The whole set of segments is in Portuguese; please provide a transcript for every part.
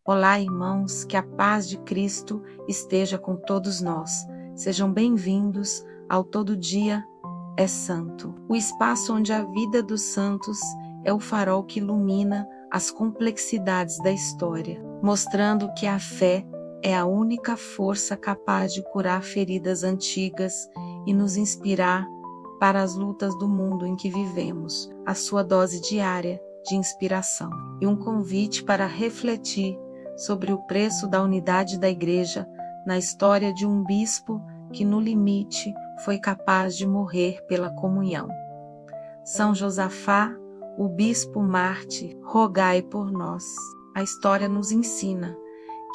Olá, irmãos, que a paz de Cristo esteja com todos nós. Sejam bem-vindos ao Todo Dia é Santo, o espaço onde a vida dos santos é o farol que ilumina as complexidades da história, mostrando que a fé é a única força capaz de curar feridas antigas e nos inspirar para as lutas do mundo em que vivemos, a sua dose diária de inspiração e um convite para refletir sobre o preço da unidade da Igreja na história de um bispo que, no limite, foi capaz de morrer pela comunhão. São Josafá, o bispo mártir, rogai por nós. A história nos ensina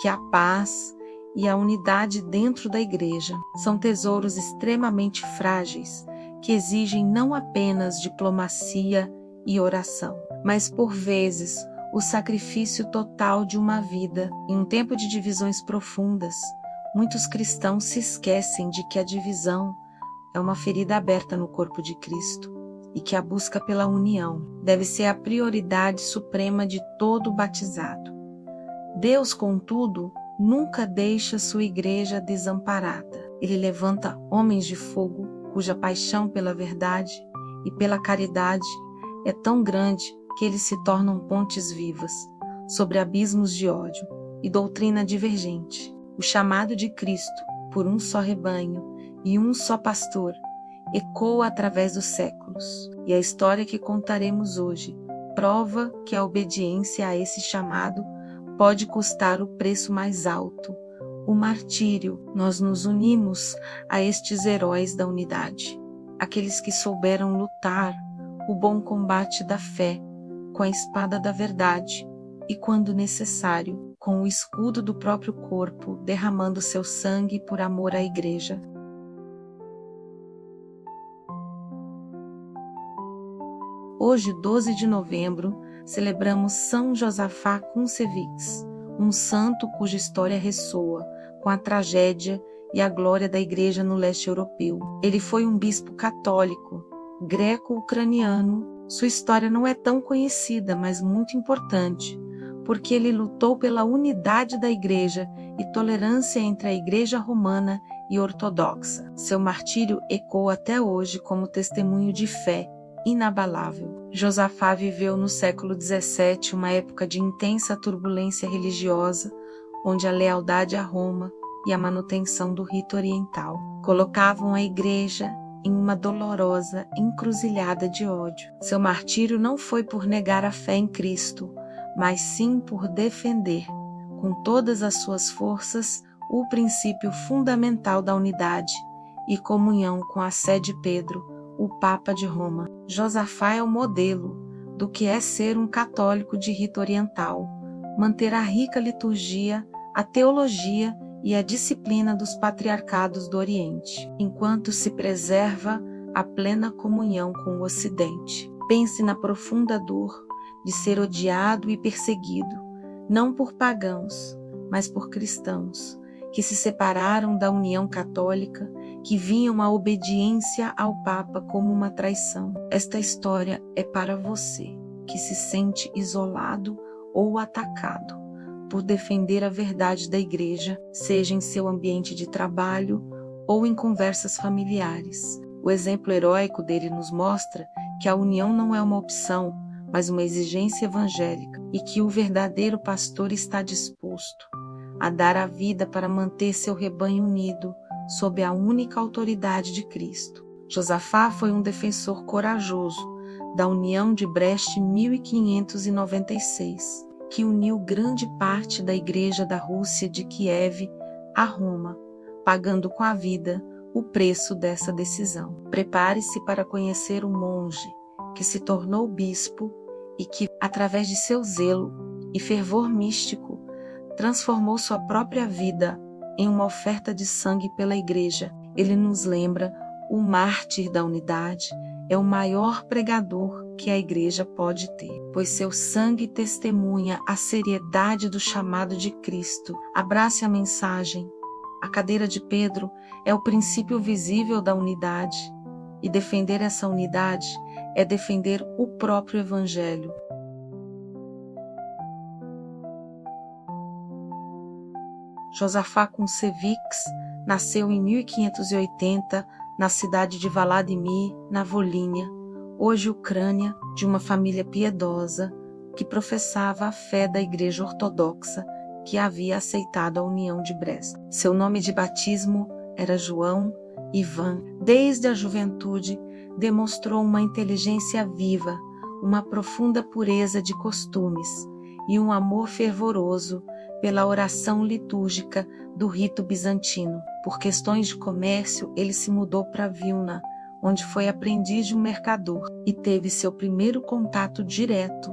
que a paz e a unidade dentro da Igreja são tesouros extremamente frágeis que exigem não apenas diplomacia e oração, mas por vezes o sacrifício total de uma vida. Em um tempo de divisões profundas, muitos cristãos se esquecem de que a divisão é uma ferida aberta no corpo de Cristo e que a busca pela união deve ser a prioridade suprema de todo batizado. Deus, contudo, nunca deixa sua igreja desamparada. Ele levanta homens de fogo cuja paixão pela verdade e pela caridade é tão grande que eles se tornam pontes vivas sobre abismos de ódio e doutrina divergente. O chamado de Cristo por um só rebanho e um só pastor ecoa através dos séculos, e a história que contaremos hoje prova que a obediência a esse chamado pode custar o preço mais alto, o martírio. Nós nos unimos a estes heróis da unidade, aqueles que souberam lutar o bom combate da fé com a espada da verdade e, quando necessário, com o escudo do próprio corpo, derramando seu sangue por amor à Igreja. Hoje, 12 de novembro, celebramos São Josafá Kuncevicz, um santo cuja história ressoa com a tragédia e a glória da Igreja no leste europeu. Ele foi um bispo católico, greco-ucraniano. Sua história não é tão conhecida, mas muito importante, porque ele lutou pela unidade da Igreja e tolerância entre a Igreja romana e ortodoxa. Seu martírio ecoa até hoje como testemunho de fé inabalável. Josafá viveu no século XVII uma época de intensa turbulência religiosa, onde a lealdade a Roma e a manutenção do rito oriental colocavam a Igreja em uma dolorosa encruzilhada de ódio. Seu martírio não foi por negar a fé em Cristo, mas sim por defender, com todas as suas forças, o princípio fundamental da unidade e comunhão com a Sé de Pedro, o Papa de Roma. Josafá é o modelo do que é ser um católico de rito oriental, manter a rica liturgia, a teologia e a disciplina dos patriarcados do Oriente, enquanto se preserva a plena comunhão com o Ocidente. Pense na profunda dor de ser odiado e perseguido, não por pagãos, mas por cristãos, que se separaram da união católica, que viam a obediência ao Papa como uma traição. Esta história é para você, que se sente isolado ou atacado por defender a verdade da Igreja, seja em seu ambiente de trabalho ou em conversas familiares. O exemplo heróico dele nos mostra que a união não é uma opção, mas uma exigência evangélica, e que o verdadeiro pastor está disposto a dar a vida para manter seu rebanho unido sob a única autoridade de Cristo. Josafá foi um defensor corajoso da União de Brest 1596, que uniu grande parte da Igreja da Rússia de Kiev a Roma, pagando com a vida o preço dessa decisão. Prepare-se para conhecer um monge que se tornou bispo e que, através de seu zelo e fervor místico, transformou sua própria vida em uma oferta de sangue pela Igreja. Ele nos lembra: o mártir da unidade é o maior pregador que a Igreja pode ter, pois seu sangue testemunha a seriedade do chamado de Cristo. Abrace a mensagem. A cadeira de Pedro é o princípio visível da unidade, e defender essa unidade é defender o próprio Evangelho. Josafá Kuncevics nasceu em 1580 na cidade de Vladimir, na Volínia, hoje Ucrânia, de uma família piedosa que professava a fé da Igreja Ortodoxa que havia aceitado a União de Brest. Seu nome de batismo era João Ivan. Desde a juventude, demonstrou uma inteligência viva, uma profunda pureza de costumes e um amor fervoroso pela oração litúrgica do rito bizantino. Por questões de comércio, ele se mudou para Vilna, onde foi aprendiz de um mercador e teve seu primeiro contato direto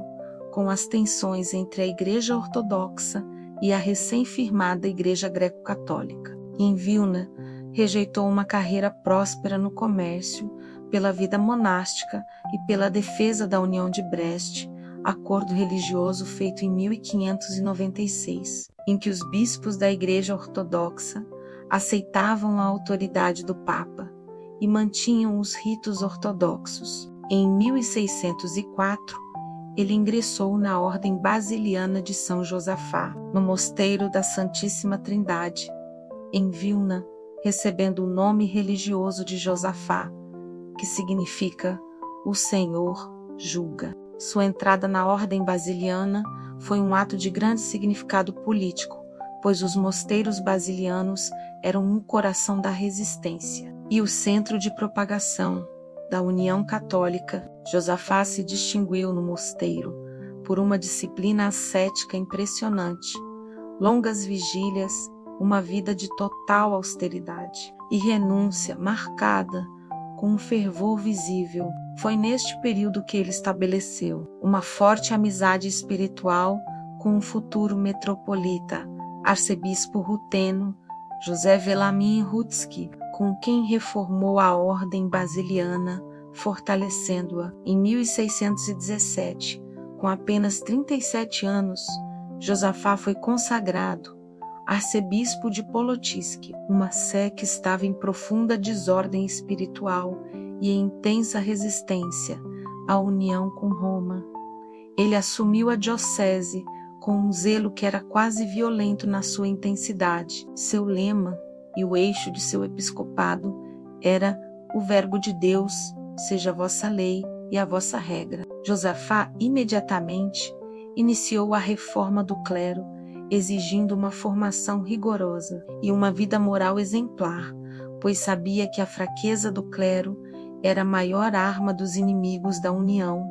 com as tensões entre a Igreja Ortodoxa e a recém-firmada Igreja Greco-Católica. Em Vilna, rejeitou uma carreira próspera no comércio, pela vida monástica e pela defesa da União de Brest, acordo religioso feito em 1596, em que os bispos da Igreja Ortodoxa aceitavam a autoridade do Papa e mantinham os ritos ortodoxos. Em 1604, ele ingressou na Ordem Basiliana de São Josafá, no Mosteiro da Santíssima Trindade, em Vilna, recebendo o nome religioso de Josafá, que significa o Senhor julga. Sua entrada na Ordem Basiliana foi um ato de grande significado político, pois os mosteiros basilianos eram um coração da resistência e o centro de propagação da União Católica. Josafá se distinguiu no mosteiro por uma disciplina ascética impressionante, longas vigílias, uma vida de total austeridade e renúncia marcada com um fervor visível. Foi neste período que ele estabeleceu uma forte amizade espiritual com o futuro metropolita, arcebispo ruteno José Velamin Rudski, com quem reformou a Ordem Basiliana, fortalecendo-a. Em 1617, com apenas 37 anos, Josafá foi consagrado arcebispo de Polotisk, uma sé que estava em profunda desordem espiritual e em intensa resistência à união com Roma. Ele assumiu a diocese com um zelo que era quase violento na sua intensidade. Seu lema e o eixo de seu episcopado era o verbo de Deus, seja a vossa lei e a vossa regra. Josafá imediatamente iniciou a reforma do clero, exigindo uma formação rigorosa e uma vida moral exemplar, pois sabia que a fraqueza do clero era a maior arma dos inimigos da união.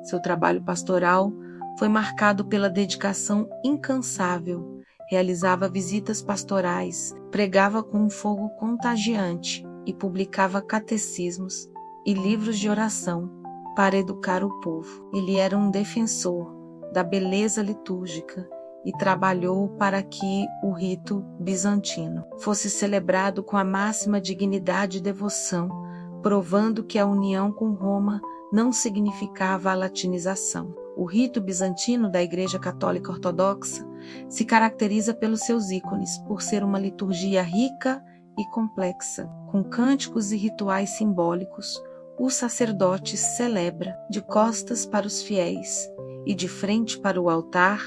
Seu trabalho pastoral foi marcado pela dedicação incansável, realizava visitas pastorais, pregava com um fogo contagiante e publicava catecismos e livros de oração para educar o povo. Ele era um defensor da beleza litúrgica e trabalhou para que o rito bizantino fosse celebrado com a máxima dignidade e devoção, provando que a união com Roma não significava a latinização. O rito bizantino da Igreja Católica Ortodoxa se caracteriza pelos seus ícones, por ser uma liturgia rica e complexa. Com cânticos e rituais simbólicos, o sacerdote celebra de costas para os fiéis e de frente para o altar.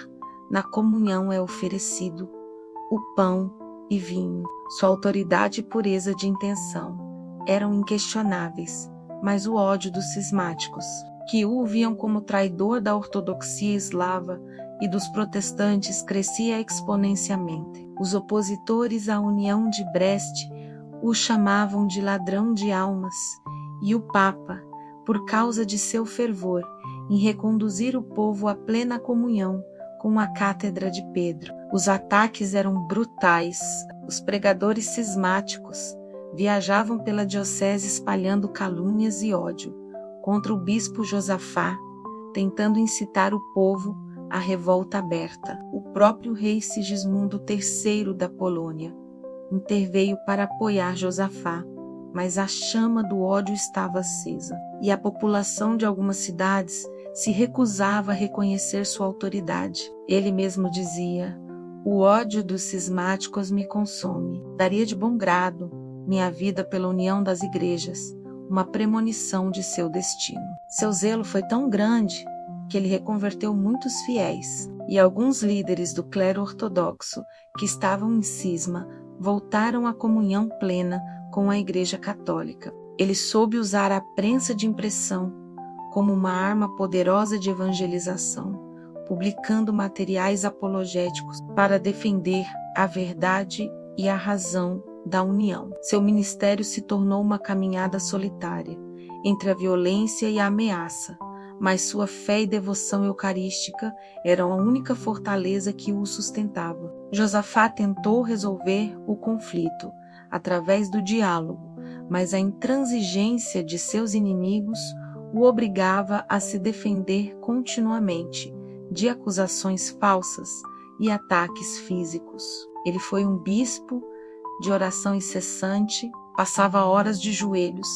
Na comunhão é oferecido o pão e vinho. Sua autoridade e pureza de intenção eram inquestionáveis, mas o ódio dos cismáticos, que o viam como traidor da ortodoxia eslava e dos protestantes, crescia exponencialmente. Os opositores à União de Brest o chamavam de ladrão de almas, e o Papa, por causa de seu fervor em reconduzir o povo à plena comunhão com a Cátedra de Pedro. Os ataques eram brutais. Os pregadores cismáticos viajavam pela diocese espalhando calúnias e ódio contra o bispo Josafá, tentando incitar o povo à revolta aberta. O próprio rei Sigismundo III da Polônia interveio para apoiar Josafá, mas a chama do ódio estava acesa, e a população de algumas cidades se recusava a reconhecer sua autoridade. Ele mesmo dizia: o ódio dos cismáticos me consome. Daria de bom grado minha vida pela união das igrejas, uma premonição de seu destino. Seu zelo foi tão grande que ele reconverteu muitos fiéis e alguns líderes do clero ortodoxo que estavam em cisma voltaram à comunhão plena com a Igreja Católica. Ele soube usar a prensa de impressão como uma arma poderosa de evangelização, publicando materiais apologéticos para defender a verdade e a razão da união. Seu ministério se tornou uma caminhada solitária entre a violência e a ameaça, mas sua fé e devoção eucarística eram a única fortaleza que o sustentava. Josafá tentou resolver o conflito através do diálogo, mas a intransigência de seus inimigos o obrigava a se defender continuamente de acusações falsas e ataques físicos. Ele foi um bispo de oração incessante, passava horas de joelhos,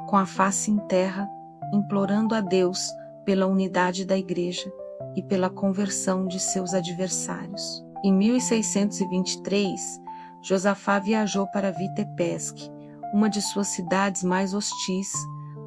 com a face em terra, implorando a Deus pela unidade da Igreja e pela conversão de seus adversários. Em 1623, Josafá viajou para Vitebsk, uma de suas cidades mais hostis,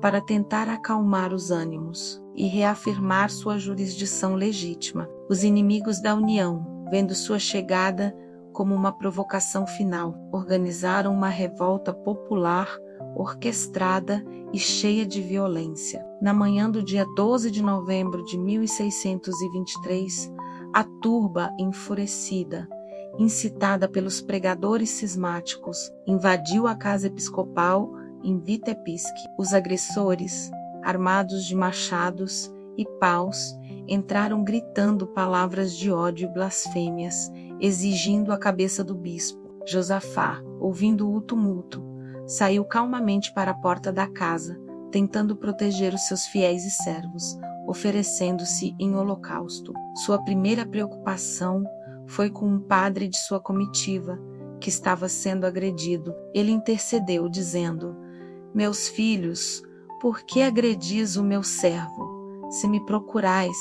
para tentar acalmar os ânimos e reafirmar sua jurisdição legítima. Os inimigos da União, vendo sua chegada como uma provocação final, organizaram uma revolta popular orquestrada e cheia de violência. Na manhã do dia 12 de novembro de 1623, a turba enfurecida, incitada pelos pregadores cismáticos, invadiu a casa episcopal em Vitebsk. Os agressores, armados de machados e paus, entraram gritando palavras de ódio e blasfêmias, exigindo a cabeça do bispo. Josafá, ouvindo o tumulto, saiu calmamente para a porta da casa, tentando proteger os seus fiéis e servos, oferecendo-se em holocausto. Sua primeira preocupação foi com um padre de sua comitiva, que estava sendo agredido. Ele intercedeu, dizendo: "Meus filhos, por que agredis o meu servo? Se me procurais,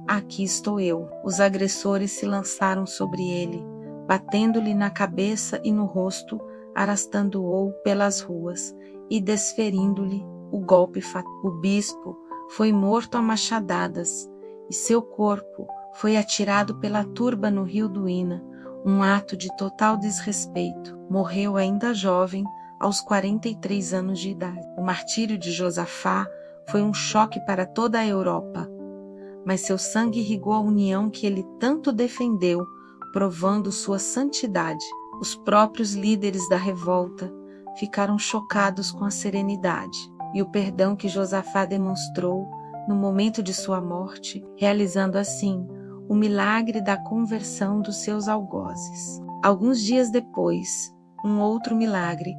aqui estou eu." Os agressores se lançaram sobre ele, batendo-lhe na cabeça e no rosto, arrastando-o pelas ruas e desferindo-lhe o golpe fatal. O bispo foi morto a machadadas e seu corpo foi atirado pela turba no rio do Ina, um ato de total desrespeito. Morreu ainda jovem, aos 43 anos de idade. O martírio de Josafá foi um choque para toda a Europa, mas seu sangue irrigou a união que ele tanto defendeu, provando sua santidade. Os próprios líderes da revolta ficaram chocados com a serenidade e o perdão que Josafá demonstrou no momento de sua morte, realizando assim o milagre da conversão dos seus algozes. Alguns dias depois, um outro milagre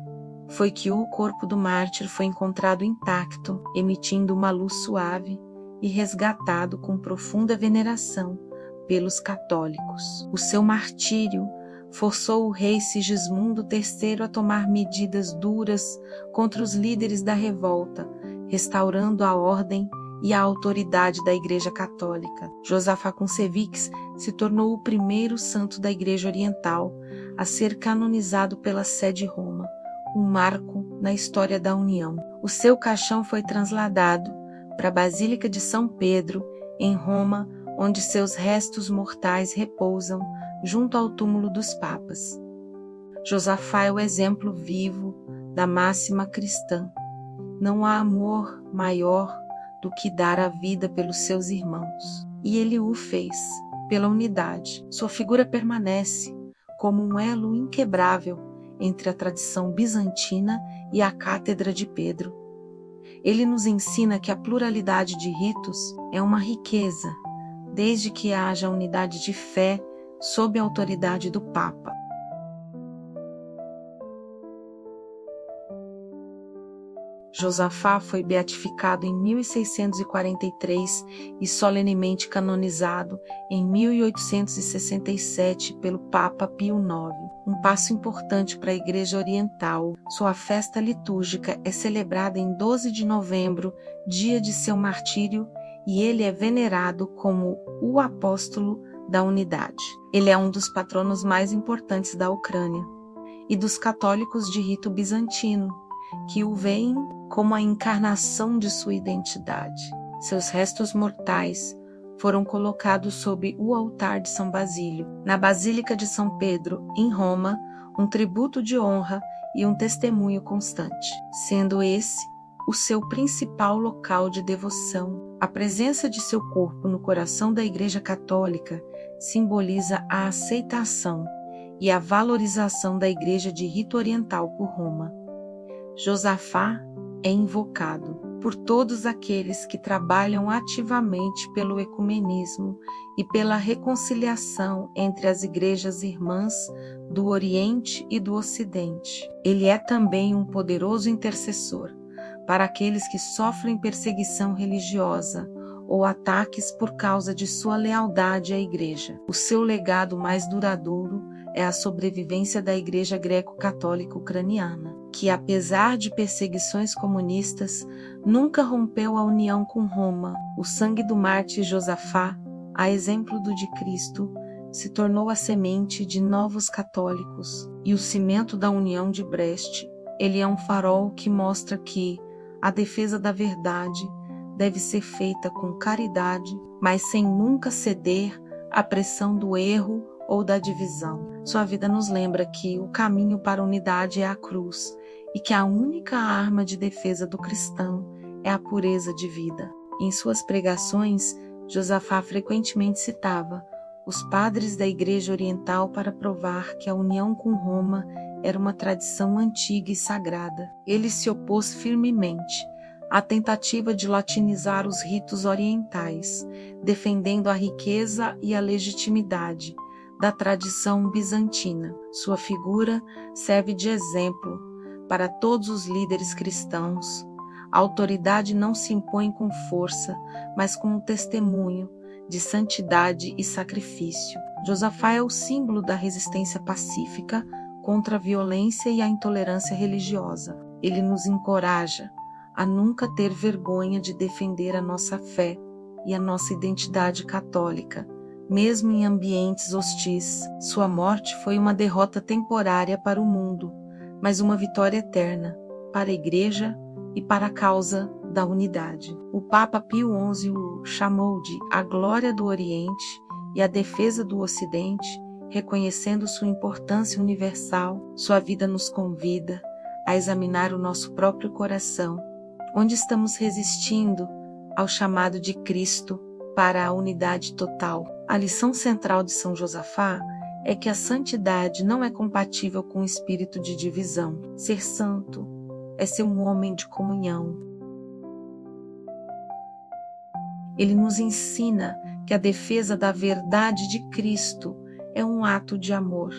foi que o corpo do mártir foi encontrado intacto, emitindo uma luz suave e resgatado com profunda veneração pelos católicos. O seu martírio forçou o rei Sigismundo III a tomar medidas duras contra os líderes da revolta, restaurando a ordem e a autoridade da Igreja Católica. Josafá Kuncevics se tornou o primeiro santo da Igreja Oriental a ser canonizado pela Sé de Roma, um marco na história da União. O seu caixão foi trasladado para a Basílica de São Pedro, em Roma, onde seus restos mortais repousam junto ao túmulo dos papas. Josafá é o exemplo vivo da máxima cristã. Não há amor maior do que dar a vida pelos seus irmãos. E ele o fez pela unidade. Sua figura permanece como um elo inquebrável entre a tradição bizantina e a cátedra de Pedro. Ele nos ensina que a pluralidade de ritos é uma riqueza, desde que haja unidade de fé sob a autoridade do Papa. Josafá foi beatificado em 1643 e solenemente canonizado em 1867 pelo Papa Pio IX, um passo importante para a Igreja Oriental. Sua festa litúrgica é celebrada em 12 de novembro, dia de seu martírio, e ele é venerado como o apóstolo da unidade. Ele é um dos patronos mais importantes da Ucrânia e dos católicos de rito bizantino, que o veem como a encarnação de sua identidade. Seus restos mortais foram colocados sob o altar de São Basílio. Na Basílica de São Pedro, em Roma, um tributo de honra e um testemunho constante, sendo esse o seu principal local de devoção. A presença de seu corpo no coração da Igreja Católica simboliza a aceitação e a valorização da Igreja de Rito Oriental por Roma. Josafá é invocado por todos aqueles que trabalham ativamente pelo ecumenismo e pela reconciliação entre as igrejas irmãs do Oriente e do Ocidente. Ele é também um poderoso intercessor para aqueles que sofrem perseguição religiosa ou ataques por causa de sua lealdade à Igreja. O seu legado mais duradouro é a sobrevivência da Igreja Greco-Católica Ucraniana, que, apesar de perseguições comunistas, nunca rompeu a união com Roma. O sangue do mártir Josafá, a exemplo do de Cristo, se tornou a semente de novos católicos e o cimento da união de Brest. Ele é um farol que mostra que a defesa da verdade deve ser feita com caridade, mas sem nunca ceder à pressão do erro ou da divisão. Sua vida nos lembra que o caminho para a unidade é a cruz e que a única arma de defesa do cristão é a pureza de vida. Em suas pregações, Josafá frequentemente citava os padres da Igreja Oriental para provar que a união com Roma era uma tradição antiga e sagrada. Ele se opôs firmemente à tentativa de latinizar os ritos orientais, defendendo a riqueza e a legitimidade da tradição bizantina. Sua figura serve de exemplo para todos os líderes cristãos. A autoridade não se impõe com força, mas com um testemunho de santidade e sacrifício. Josafá é o símbolo da resistência pacífica contra a violência e a intolerância religiosa. Ele nos encoraja a nunca ter vergonha de defender a nossa fé e a nossa identidade católica, mesmo em ambientes hostis. Sua morte foi uma derrota temporária para o mundo, mas uma vitória eterna para a Igreja e para a causa da unidade. O Papa Pio XI o chamou de a glória do Oriente e a defesa do Ocidente, reconhecendo sua importância universal. Sua vida nos convida a examinar o nosso próprio coração, onde estamos resistindo ao chamado de Cristo para a unidade total. A lição central de São Josafá é que a santidade não é compatível com o espírito de divisão. Ser santo é ser um homem de comunhão. Ele nos ensina que a defesa da verdade de Cristo é um ato de amor,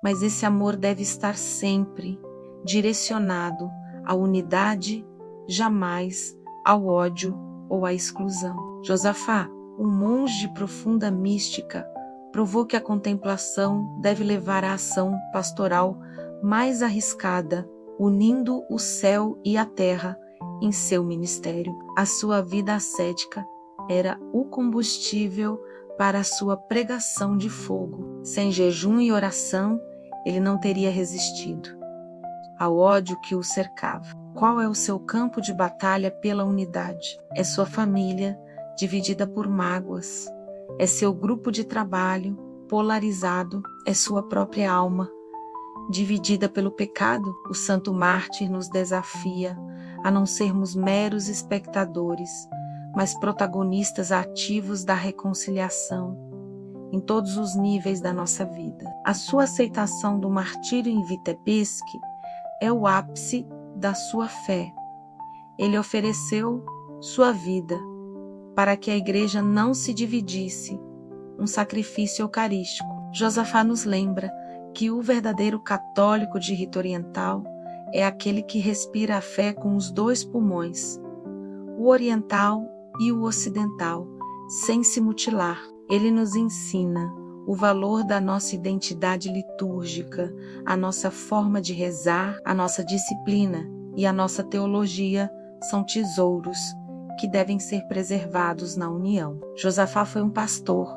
mas esse amor deve estar sempre direcionado à unidade, jamais ao ódio ou à exclusão. Josafá, um monge de profunda mística, provou que a contemplação deve levar à ação pastoral mais arriscada, unindo o céu e a terra em seu ministério. A sua vida ascética era o combustível para a sua pregação de fogo. Sem jejum e oração, ele não teria resistido ao ódio que o cercava. Qual é o seu campo de batalha pela unidade? É sua família, dividida por mágoas. É seu grupo de trabalho, polarizado. É sua própria alma, dividida pelo pecado. O santo mártir nos desafia a não sermos meros espectadores, mas protagonistas ativos da reconciliação em todos os níveis da nossa vida. A sua aceitação do martírio em Vitebsk é o ápice da sua fé. Ele ofereceu sua vida para que a Igreja não se dividisse, um sacrifício eucarístico. Josafá nos lembra que o verdadeiro católico de rito oriental é aquele que respira a fé com os dois pulmões, o oriental e o ocidental, sem se mutilar. Ele nos ensina o valor da nossa identidade litúrgica, a nossa forma de rezar, a nossa disciplina e a nossa teologia são tesouros que devem ser preservados na união. Josafá foi um pastor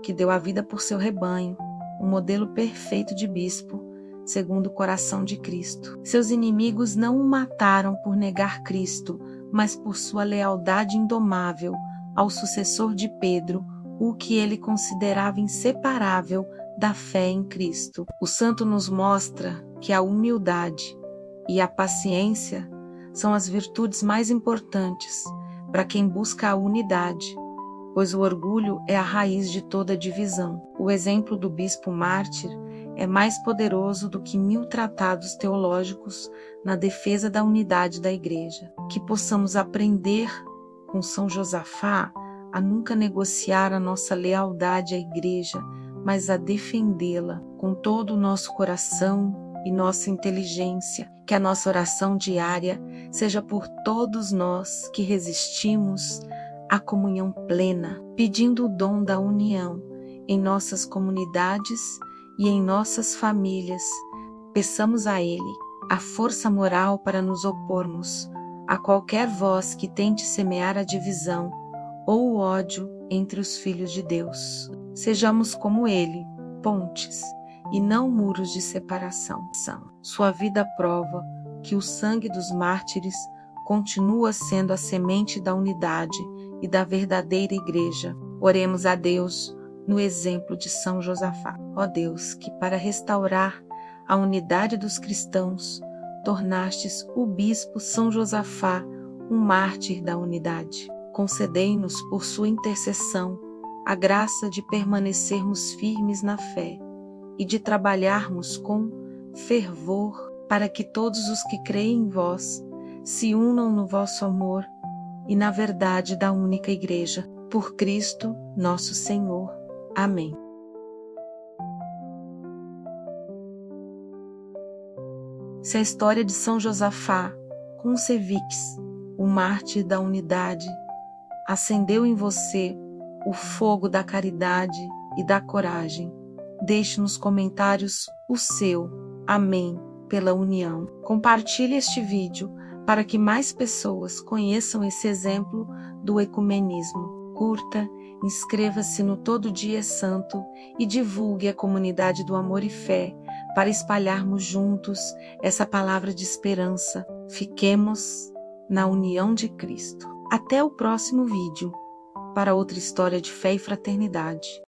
que deu a vida por seu rebanho, um modelo perfeito de bispo, segundo o coração de Cristo. Seus inimigos não o mataram por negar Cristo, mas por sua lealdade indomável ao sucessor de Pedro o que ele considerava inseparável da fé em Cristo. O santo nos mostra que a humildade e a paciência são as virtudes mais importantes para quem busca a unidade, pois o orgulho é a raiz de toda divisão. O exemplo do bispo mártir é mais poderoso do que 1000 tratados teológicos na defesa da unidade da Igreja. Que possamos aprender com São Josafá a nunca negociar a nossa lealdade à Igreja, mas a defendê-la com todo o nosso coração e nossa inteligência. Que a nossa oração diária seja por todos nós que resistimos à comunhão plena, pedindo o dom da união em nossas comunidades e em nossas famílias. Peçamos a Ele a força moral para nos opormos a qualquer voz que tente semear a divisão ou o ódio entre os filhos de Deus. Sejamos como Ele, pontes e não muros de separação. Sua vida prova que o sangue dos mártires continua sendo a semente da unidade e da verdadeira Igreja. Oremos a Deus no exemplo de São Josafá. Ó Deus, que para restaurar a unidade dos cristãos, tornastes o bispo São Josafá um mártir da unidade. Concedei-nos, por sua intercessão, a graça de permanecermos firmes na fé e de trabalharmos com fervor para que todos os que creem em vós se unam no vosso amor e na verdade da única Igreja. Por Cristo nosso Senhor. Amém. Se a história de São Josafá Concevix, o mártir da unidade, acendeu em você o fogo da caridade e da coragem, deixe nos comentários o seu amém pela união. Compartilhe este vídeo para que mais pessoas conheçam esse exemplo do ecumenismo. Curta, inscreva-se no Todo Dia é Santo e divulgue a comunidade do amor e fé para espalharmos juntos essa palavra de esperança. Fiquemos na união de Cristo. Até o próximo vídeo para outra história de fé e fraternidade.